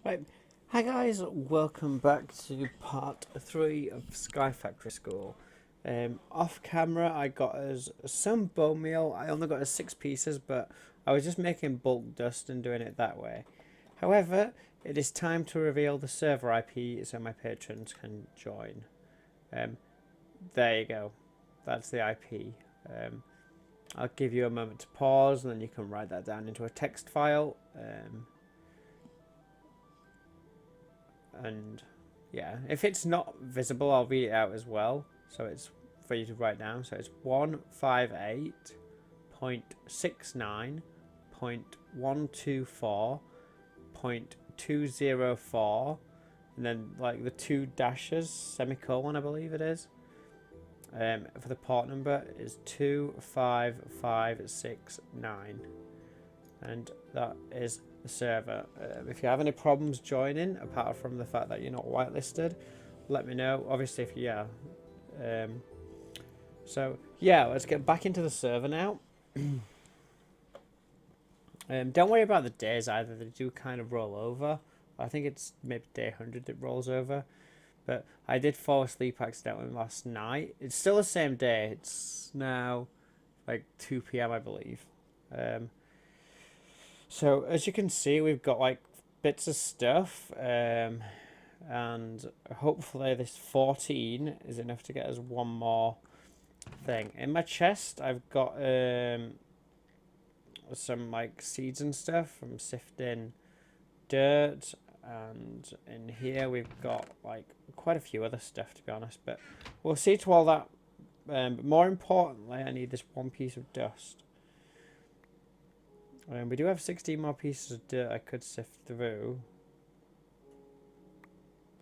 Right. Hi guys, welcome back to part 3 of Sky Factory School. Off camera I got us some bone meal. I only got us 6 pieces, but I was just making bulk dust and doing it that way. However, it is time to reveal the server IP so my patrons can join. There you go. That's the IP. I'll give you a moment to pause and then you can write that down into a text file. And yeah, if it's not visible, I'll read it out as well. So it's for you to write down. So it's 158.69.124.204, and then like the 2 dashes, semicolon, I believe it is. For the port number is 25569, and that is the server. If you have any problems joining, apart from the fact that you're not whitelisted, let me know. Obviously, if you so yeah, let's get back into the server now. Don't worry about the days either; they do kind of roll over. I think it's maybe day 100 that rolls over. But I did fall asleep accidentally last night. It's still the same day. It's now like 2 p.m. I believe. So as you can see, we've got like bits of stuff, and hopefully this 14 is enough to get us one more thing. In my chest, I've got some like seeds and stuff from sifting dirt, and in here we've got like quite a few other stuff, to be honest, but we'll see to all that. But more importantly, I need this one piece of dust. We do have 16 more pieces of dirt I could sift through,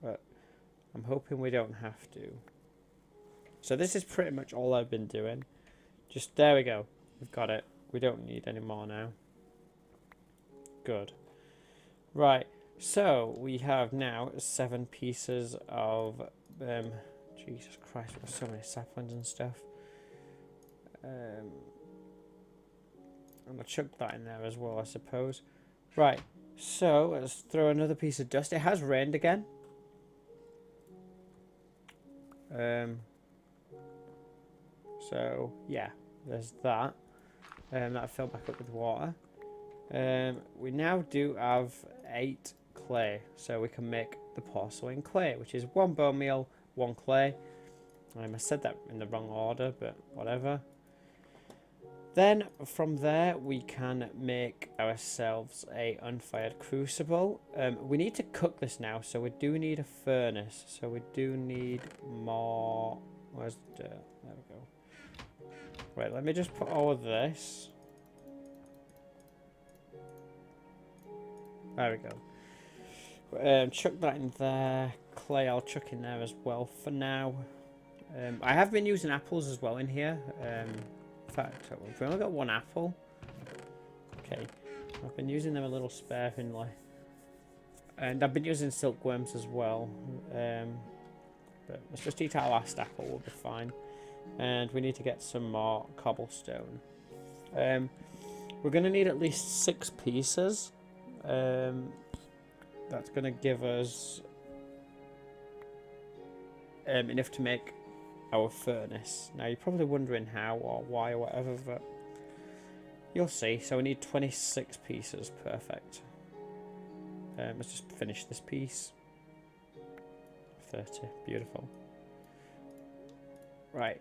but I'm hoping we don't have to. So this is pretty much all I've been doing. Just there we go, we've got it. We don't need any more now. Good. Right, so we have now 7 pieces of Jesus Christ, we've got so many saplings and stuff. I'm going to chuck that in there as well, I suppose. Right, so let's throw another piece of dust. It has rained again. So yeah, there's that. That filled back up with water. We now do have 8 clay, so we can make the porcelain clay, which is 1 bone meal, 1 clay. I said that in the wrong order, but whatever. Then from there we can make ourselves a unfired crucible. We need to cook this now, so we do need a furnace. So we do need more. Where's the dirt? There we go. Right, let me just put all of this. There we go. Chuck that in there. Clay I'll chuck in there as well for now. I have been using apples as well in here. In fact, we've only got 1 apple. Okay, I've been using them a little sparingly. And I've been using silkworms as well. But let's just eat our last apple, we'll be fine. And we need to get some more cobblestone. We're going to need at least 6 pieces. That's going to give us enough to make our furnace. Now you're probably wondering how or why or whatever, but you'll see. So we need 26 pieces. Perfect. Let's just finish this piece. 30. Beautiful. Right,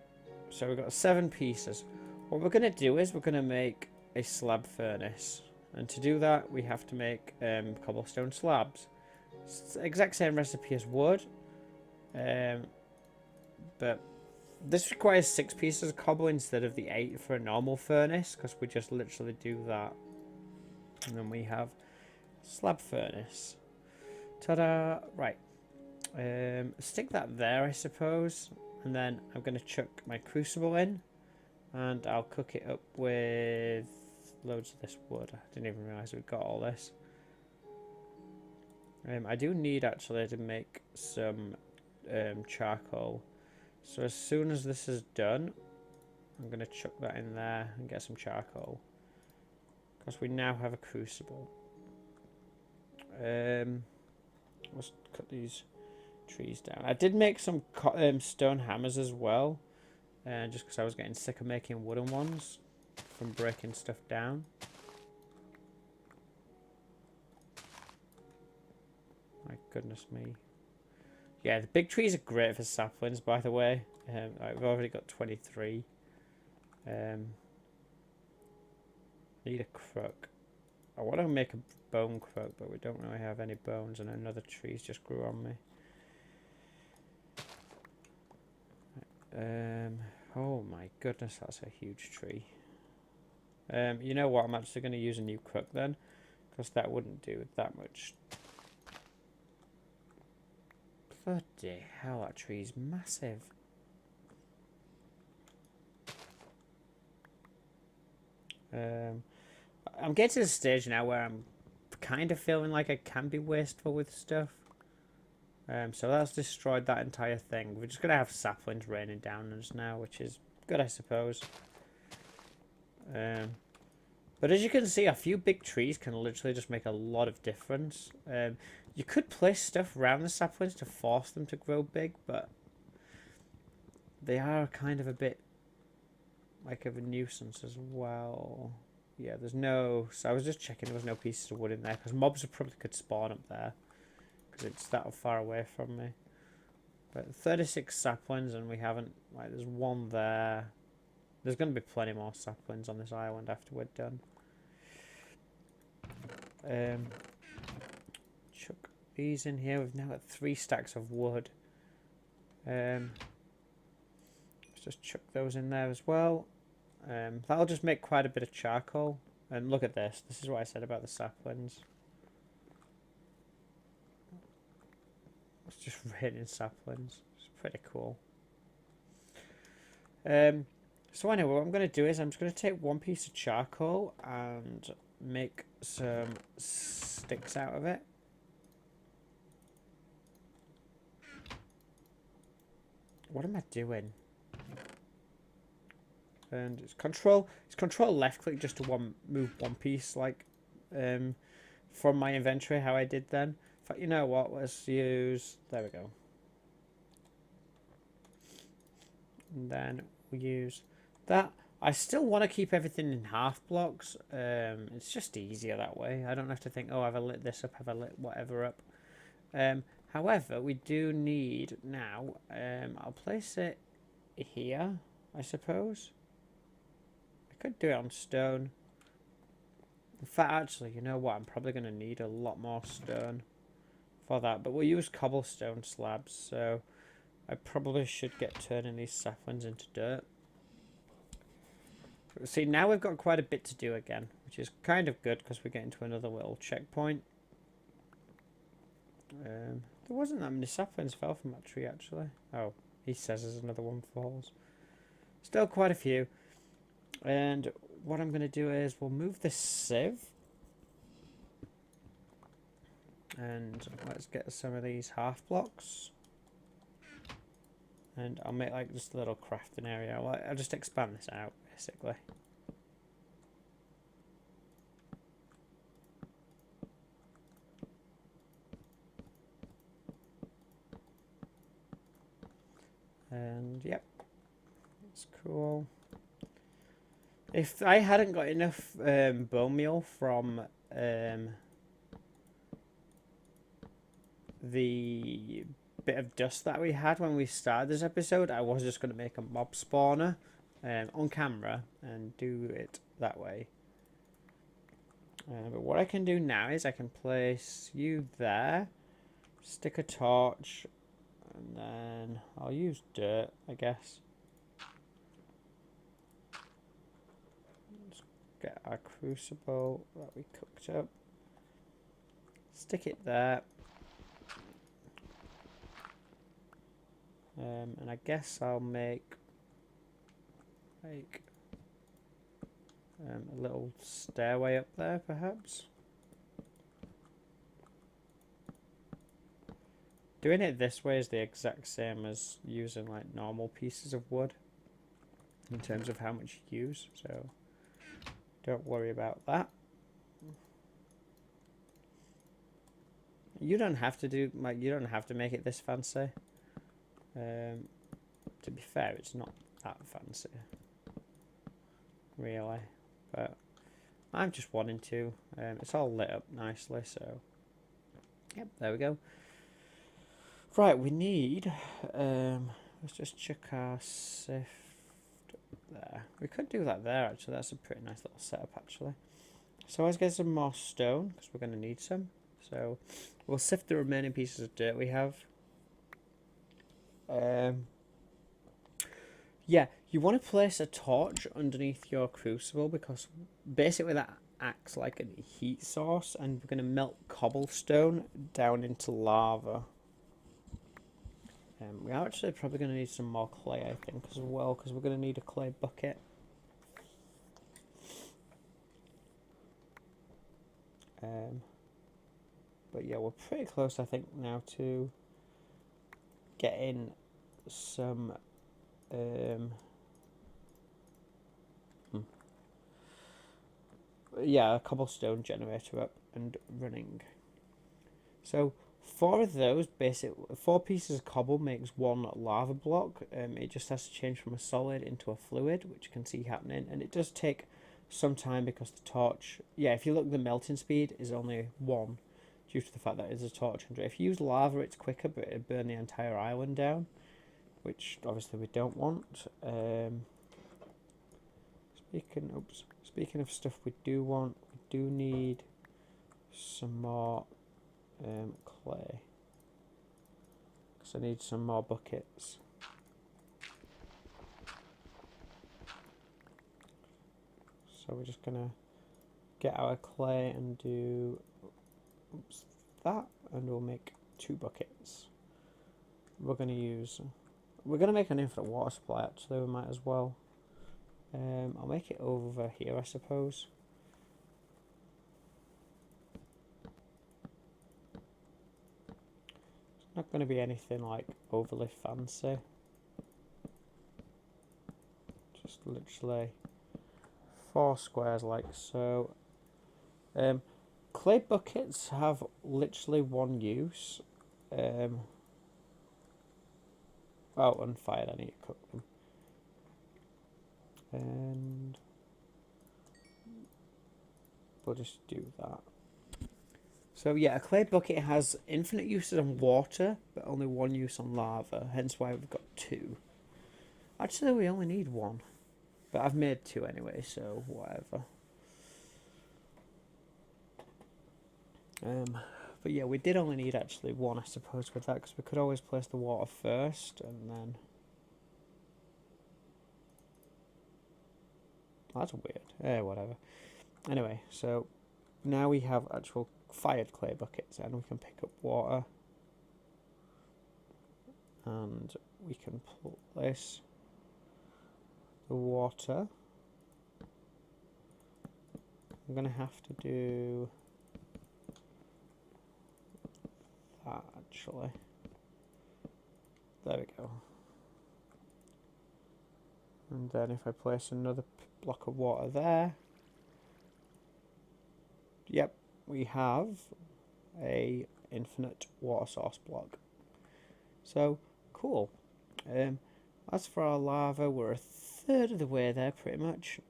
so we've got 7 pieces. What we're going to do is we're going to make a slab furnace, and to do that we have to make cobblestone slabs. It's the exact same recipe as wood, but this requires 6 pieces of cobble instead of the 8 for a normal furnace, because we just literally do that. And then we have slab furnace. Ta-da! Right. Stick that there, I suppose. And then I'm going to chuck my crucible in. And I'll cook it up with loads of this wood. I didn't even realise we've got all this. I do need actually to make some charcoal. So as soon as this is done, I'm going to chuck that in there and get some charcoal. Because we now have a crucible. Let's cut these trees down. I did make some stone hammers as well, just because I was getting sick of making wooden ones from breaking stuff down. My goodness me. Yeah, the big trees are great for saplings, by the way. I've already got 23. Need a crook. I want to make a bone crook, but we don't really have any bones, and another tree's just grew on me. Oh my goodness, that's a huge tree. You know what? I'm actually going to use a new crook then, because that wouldn't do that much. Bloody hell, that tree's massive. I'm getting to the stage now where I'm kind of feeling like I can be wasteful with stuff. So that's destroyed that entire thing. We're just going to have saplings raining down on us now, which is good, I suppose. But as you can see, a few big trees can literally just make a lot of difference. You could place stuff around the saplings to force them to grow big, but they are kind of a bit like of a nuisance as well. Yeah, there's no... So I was just checking there was no pieces of wood in there, because mobs probably could spawn up there, because it's that far away from me. But 36 saplings, and we haven't... Like, there's one there. There's going to be plenty more saplings on this island after we're done. Chuck these in here. We've now got 3 stacks of wood. Let's just chuck those in there as well. That'll just make quite a bit of charcoal. And look at this. This is what I said about the saplings. It's just raining saplings. It's pretty cool. So anyway, what I'm going to do is I'm just going to take 1 piece of charcoal and make some sticks out of it. What am I doing? And it's control left click just to move 1 piece, like from my inventory, how I did then. In fact, you know what, let's use, there we go. And then we use that. I still want to keep everything in half blocks. It's just easier that way. I don't have to think, oh, have I lit this up, have I lit whatever up. However, we do need now, I'll place it here, I suppose. I could do it on stone. In fact, actually, you know what? I'm probably going to need a lot more stone for that. But we'll use cobblestone slabs, so I probably should get turning these saplings into dirt. See, now we've got quite a bit to do again, which is kind of good because we're getting to another little checkpoint. There wasn't that many saplings fell from that tree, actually. Oh, he says there's another one falls. Still quite a few. And what I'm going to do is we'll move this sieve. And let's get some of these half blocks. And I'll make like just a little crafting area. I'll just expand this out, basically. And yep, that's cool. If I hadn't got enough bone meal from the bit of dust that we had when we started this episode, I was just going to make a mob spawner on camera and do it that way. But what I can do now is I can place you there, stick a torch, and then I'll use dirt, I guess. Let's get our crucible that we cooked up. Stick it there. And I guess I'll make like a little stairway up there, perhaps. Doing it this way is the exact same as using like normal pieces of wood in terms of how much you use, so don't worry about that. You don't have to do you don't have to make it this fancy. To be fair, it's not that fancy, really. But I'm just wanting to. It's all lit up nicely, so yep, there we go. Right, we need. Let's just check our sift there. We could do that there actually. That's a pretty nice little setup actually. So let's get some more stone because we're going to need some. So we'll sift the remaining pieces of dirt we have. Yeah, you want to place a torch underneath your crucible because basically that acts like a heat source, and we're going to melt cobblestone down into lava. We are actually probably going to need some more clay, I think, as well, because we're going to need a clay bucket. But yeah, we're pretty close, I think, now to getting some yeah, a cobblestone generator up and running. So 4 of those, 4 pieces of cobble makes 1 lava block. It just has to change from a solid into a fluid, which you can see happening, and it does take some time because the torch, yeah, if you look, the melting speed is only 1 due to the fact that it's a torch under it. If you use lava, it's quicker, but it'd burn the entire island down, which obviously we don't want. Speaking of stuff we do want, we do need some more clay, because I need some more buckets. So we're just gonna get our clay and do that, and we'll make 2 buckets. We're gonna make an infinite water supply actually, we might as well. I'll make it over here, I suppose. It's not going to be anything like overly fancy. Just literally 4 squares like so. Clay buckets have literally 1 use. Oh, unfired, I need to cook them. And we'll just do that. So yeah, a clay bucket has infinite uses on water, but only 1 use on lava, hence why we've got 2. Actually, we only need 1, but I've made 2 anyway, so whatever. But yeah, we did only need actually 1, I suppose, with that, because we could always place the water first, and then... That's weird. Whatever. Anyway, so now we have actual fired clay buckets, and we can pick up water, and we can place the water. I'm gonna have to do that actually. There we go. And then if I place another block of water there, yep, we have a infinite water source block. So cool. As for our lava, we're a third of the way there pretty much.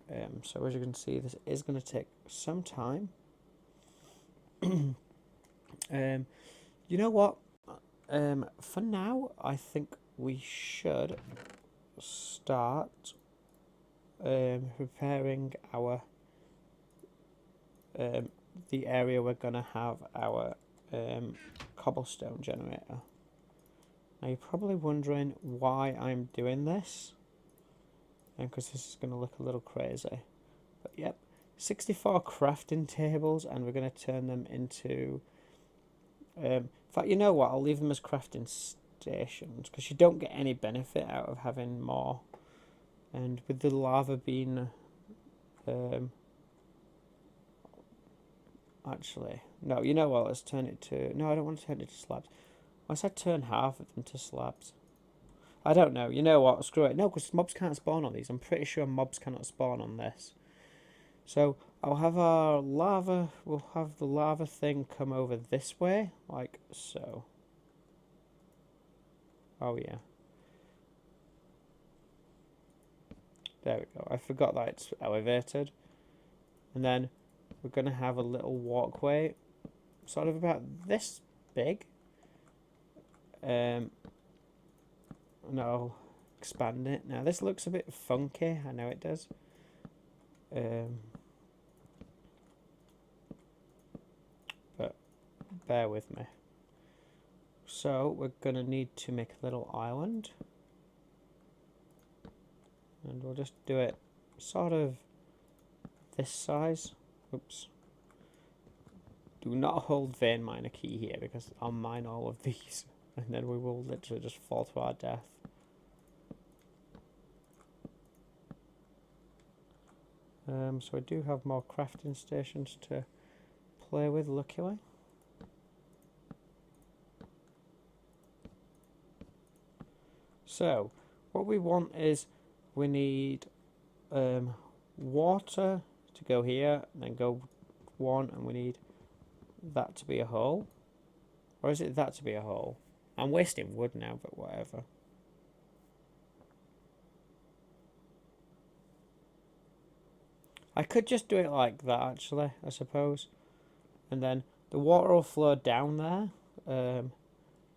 So as you can see, this is going to take some time. You know what? For now, I think we should start preparing our the area we're gonna have our cobblestone generator. Now you're probably wondering why I'm doing this, and because this is gonna look a little crazy, but yep, 64 crafting tables, and we're gonna turn them into in fact, you know what, I'll leave them as crafting stations, because you don't get any benefit out of having more. And with the lava being actually, no, you know what, let's turn it to, no, I don't want to turn it to slabs. Unless I turn half of them to slabs. I don't know, you know what, screw it. No, because mobs can't spawn on these. I'm pretty sure mobs cannot spawn on this. So I'll have our lava, we'll have the lava thing come over this way, like so. Oh yeah. There we go. I forgot that it's elevated. And then we're going to have a little walkway, sort of about this big. And I'll expand it. Now this looks a bit funky, I know it does. But bear with me. So we're going to need to make a little island. And we'll just do it sort of this size. Oops. Do not hold vein miner key here because I'll mine all of these and then we will literally just fall to our death. So I do have more crafting stations to play with, luckily. So what we want is we need water to go here and then go one, and we need that to be a hole. Or is it that to be a hole? I'm wasting wood now, but whatever. I could just do it like that actually, I suppose. And then the water will flow down there.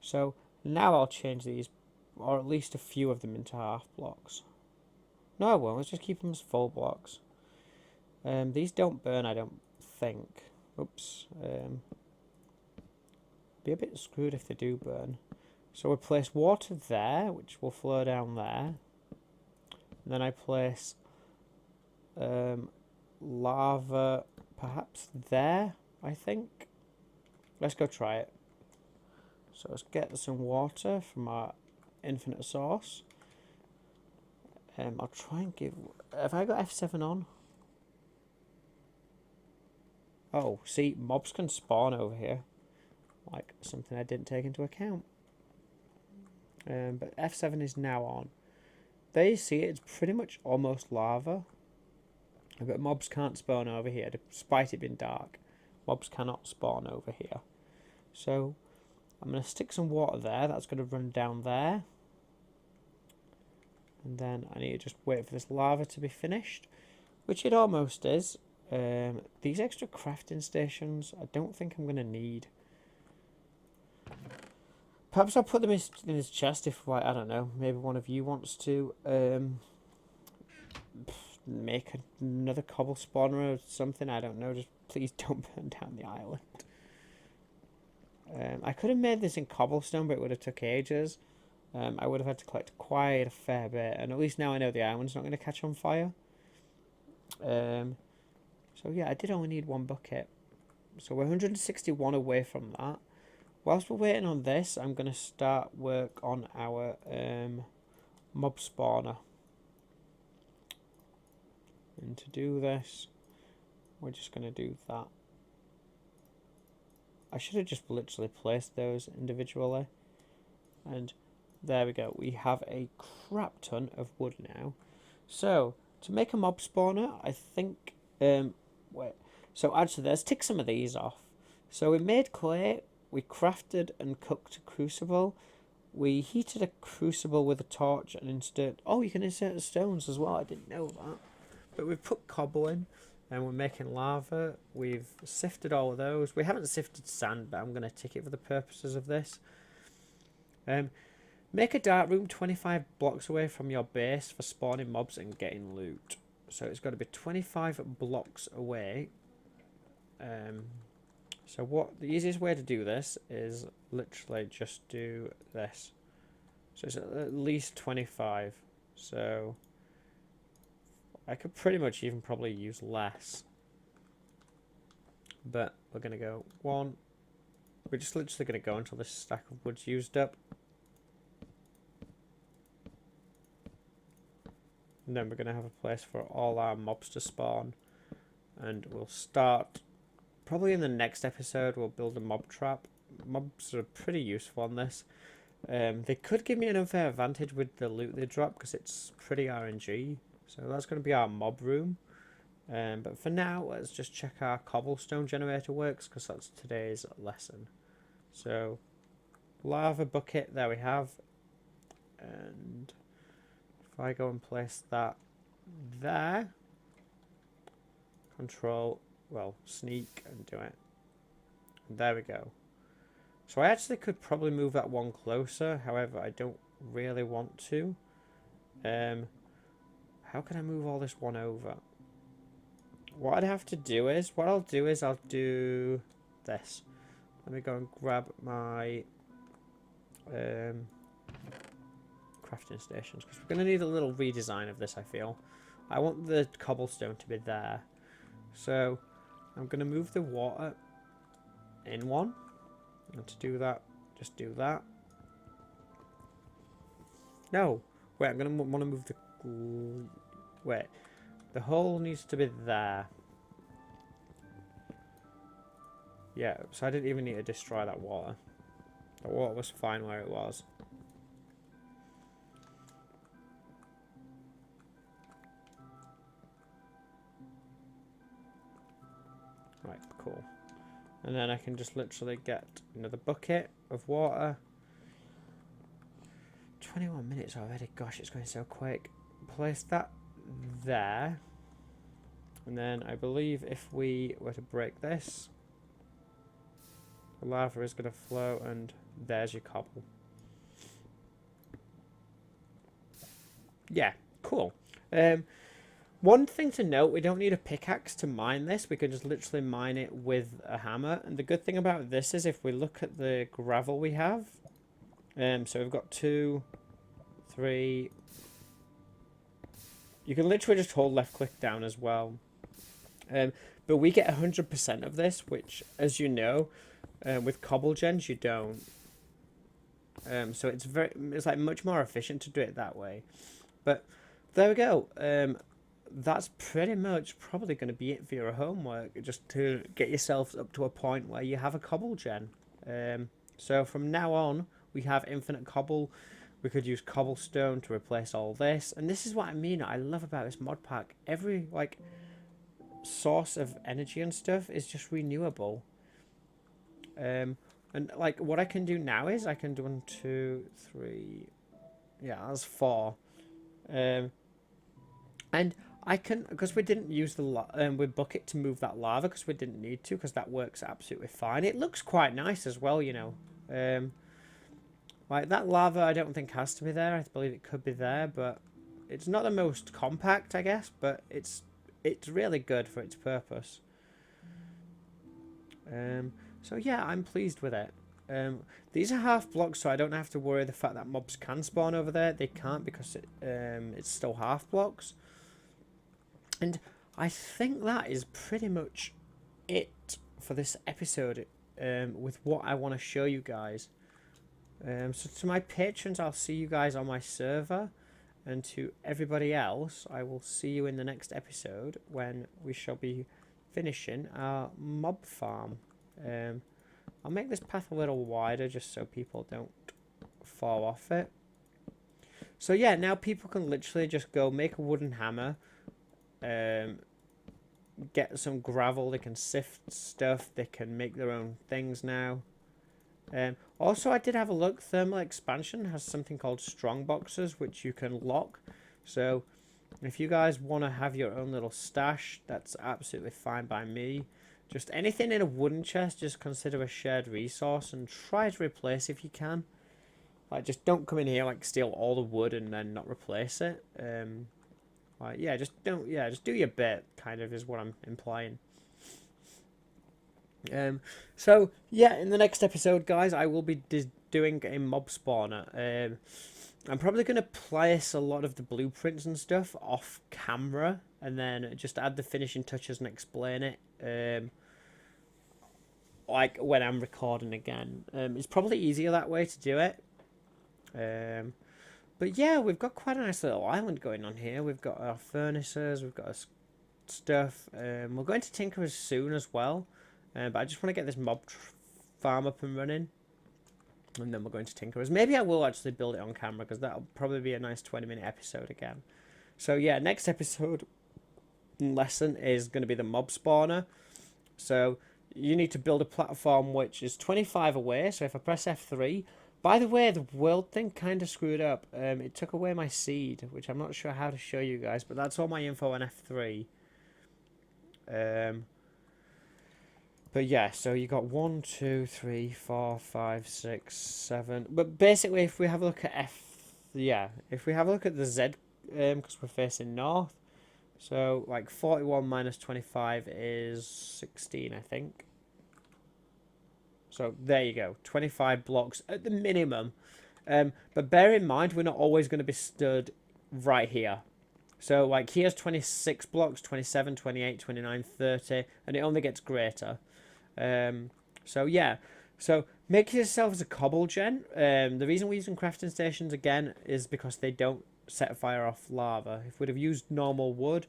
So now I'll change these, or at least a few of them, into half blocks. No, I won't. Let's just keep them as full blocks. These don't burn, I don't think. Oops. Be a bit screwed if they do burn. So we place water there, which will flow down there. And then I place lava perhaps there, I think. Let's go try it. So let's get some water from our infinite source. I'll try and give... Have I got F7 on? Oh, see, mobs can spawn over here. Like, something I didn't take into account. But F7 is now on. There you see, it's pretty much almost lava. But mobs can't spawn over here, despite it being dark. Mobs cannot spawn over here. So, I'm going to stick some water there. That's going to run down there. And then I need to just wait for this lava to be finished, which it almost is. These extra crafting stations, I don't think I'm going to need. Perhaps I'll put them in his chest if, like, I don't know, maybe one of you wants to make another cobble spawner or something. I don't know. Just please don't burn down the island. I could have made this in cobblestone, but it would have took ages. I would have had to collect quite a fair bit, and at least now I know the island's not going to catch on fire. So yeah, I did only need one bucket. So we're 161 away from that. Whilst we're waiting on this, I'm going to start work on our mob spawner. And to do this, we're just going to do that. I should have just literally placed those individually. And there we go. We have a crap ton of wood now. So, to make a mob spawner, I think... wait. So, actually, let's tick some of these off. So, we made clay. We crafted and cooked a crucible. We heated a crucible with a torch and insert... Oh, you can insert stones as well. I didn't know that. But we've put cobble in. And we're making lava. We've sifted all of those. We haven't sifted sand, but I'm going to tick it for the purposes of this. Make a dark room 25 blocks away from your base for spawning mobs and getting loot. So it's got to be 25 blocks away. So what the easiest way to do this is literally just do this. So it's at least 25. So I could pretty much even probably use less. But we're going to go 1. We're just literally going to go until this stack of wood's used up. And then we're going to have a place for all our mobs to spawn. And we'll start, probably in the next episode, we'll build a mob trap. Mobs are pretty useful on this. They could give me an unfair advantage with the loot they drop because it's pretty RNG. So that's going to be our mob room. But for now, let's just check our cobblestone generator works, because that's today's lesson. So, lava bucket, there we have. And if I go and place that there, control, well, sneak and do it. And there we go. So I actually could probably move that one closer, however, I don't really want to. How can I move all this one over? What I'd have to do is, I'll do this. Let me go and grab my crafting stations, because we're going to need a little redesign of this, I feel. I want the cobblestone to be there. So I'm going to move the water in one. And to do that, just do that. No, wait, I'm going to want to move the... Wait, the hole needs to be there. Yeah, so I didn't even need to destroy that water. The water was fine where it was. Right, cool. And then I can just literally get another bucket of water. 21 minutes already. Gosh, it's going so quick. Place that there. And then I believe if we were to break this, the lava is going to flow, and there's your cobble. Yeah, cool. One thing to note, we don't need a pickaxe to mine this. We can just literally mine it with a hammer. And the good thing about this is if we look at the gravel we have, so we've got 2, 3. You can literally just hold left click down as well. But we get 100% of this, which, as you know, with cobble gens you don't. So it's like much more efficient to do it that way. But there we go. That's pretty much probably going to be it for your homework, just to get yourself up to a point where you have a cobble gen. So from now on, we have infinite cobble. We could use cobblestone to replace all this. And this is what I mean, I love about this mod pack. Every, like, source of energy and stuff is just renewable. And, like, what I can do now is I can do 1, 2, 3... Yeah, that's 4. And I can, because we didn't use the with bucket to move that lava, because we didn't need to, because that works absolutely fine. It looks quite nice as well, you know. Like that lava, I don't think has to be there. I believe it could be there, but it's not the most compact, I guess. But it's really good for its purpose. So yeah, I'm pleased with it. These are half blocks, so I don't have to worry the fact that mobs can spawn over there. They can't, because it's still half blocks. And I think that is pretty much it for this episode, with what I want to show you guys. So to my patrons, I'll see you guys on my server. And to everybody else, I will see you in the next episode when we shall be finishing our mob farm. I'll make this path a little wider just so people don't fall off it. So yeah, now people can literally just go make a wooden hammer. Get some gravel, they can sift stuff, they can make their own things now. Also, I did have a look, thermal expansion has something called strong boxes, which you can lock. So if you guys want to have your own little stash, that's absolutely fine by me. Just anything in a wooden chest, just consider a shared resource and try to replace if you can. Like, just don't come in here, like, steal all the wood and then not replace it. Like, yeah, just do your bit, kind of, is what I'm implying. So, yeah, in the next episode, guys, I will be doing a mob spawner. I'm probably going to place a lot of the blueprints and stuff off camera, and then just add the finishing touches and explain it, like, when I'm recording again. It's probably easier that way to do it. But yeah, we've got quite a nice little island going on here. We've got our furnaces, we've got our stuff. We're going to Tinkerers soon as well. But I just want to get this mob farm up and running. And then we're going to Tinkerers. Maybe I will actually build it on camera, because that'll probably be a nice 20-minute episode again. So yeah, next episode, lesson is going to be the mob spawner. So you need to build a platform which is 25 away. So if I press F3, by the way, the world thing kind of screwed up. It took away my seed, which I'm not sure how to show you guys, but that's all my info on F3. But yeah, so you got 1, 2, 3, 4, 5, 6, 7. But basically, if we have a look at if we have a look at the Z, because we're facing north, so like 41 minus 25 is 16, I think. So there you go, 25 blocks at the minimum. But bear in mind, we're not always going to be stood right here. So like here's 26 blocks, 27, 28, 29, 30, and it only gets greater. So yeah, so make yourselves a cobble gen. The reason we're using crafting stations again is because they don't set fire off lava. If we'd have used normal wood,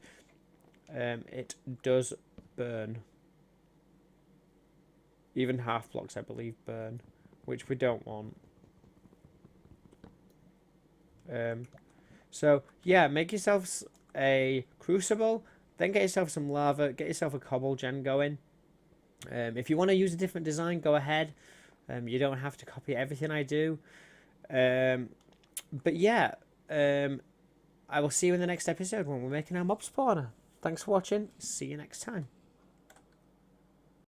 it does burn. Even half blocks, I believe, burn, which we don't want. So yeah, make yourselves a crucible, then get yourself some lava, get yourself a cobble gen going. If you want to use a different design, go ahead. You don't have to copy everything I do. But yeah, I will see you in the next episode when we're making our mob spawner. Thanks for watching. See you next time.